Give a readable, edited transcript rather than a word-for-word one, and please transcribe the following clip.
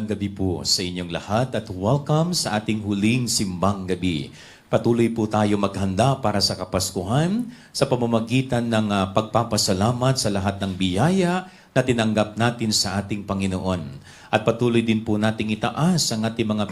Magandang gabi po sa inyong lahat at welcome sa ating huling simbang gabi. Patuloy po tayo maghanda para sa Kapaskuhan sa pamamagitan ng pagpapasalamat sa lahat ng biyaya na tinanggap natin sa ating Panginoon. At patuloy din po nating itaas ang ating mga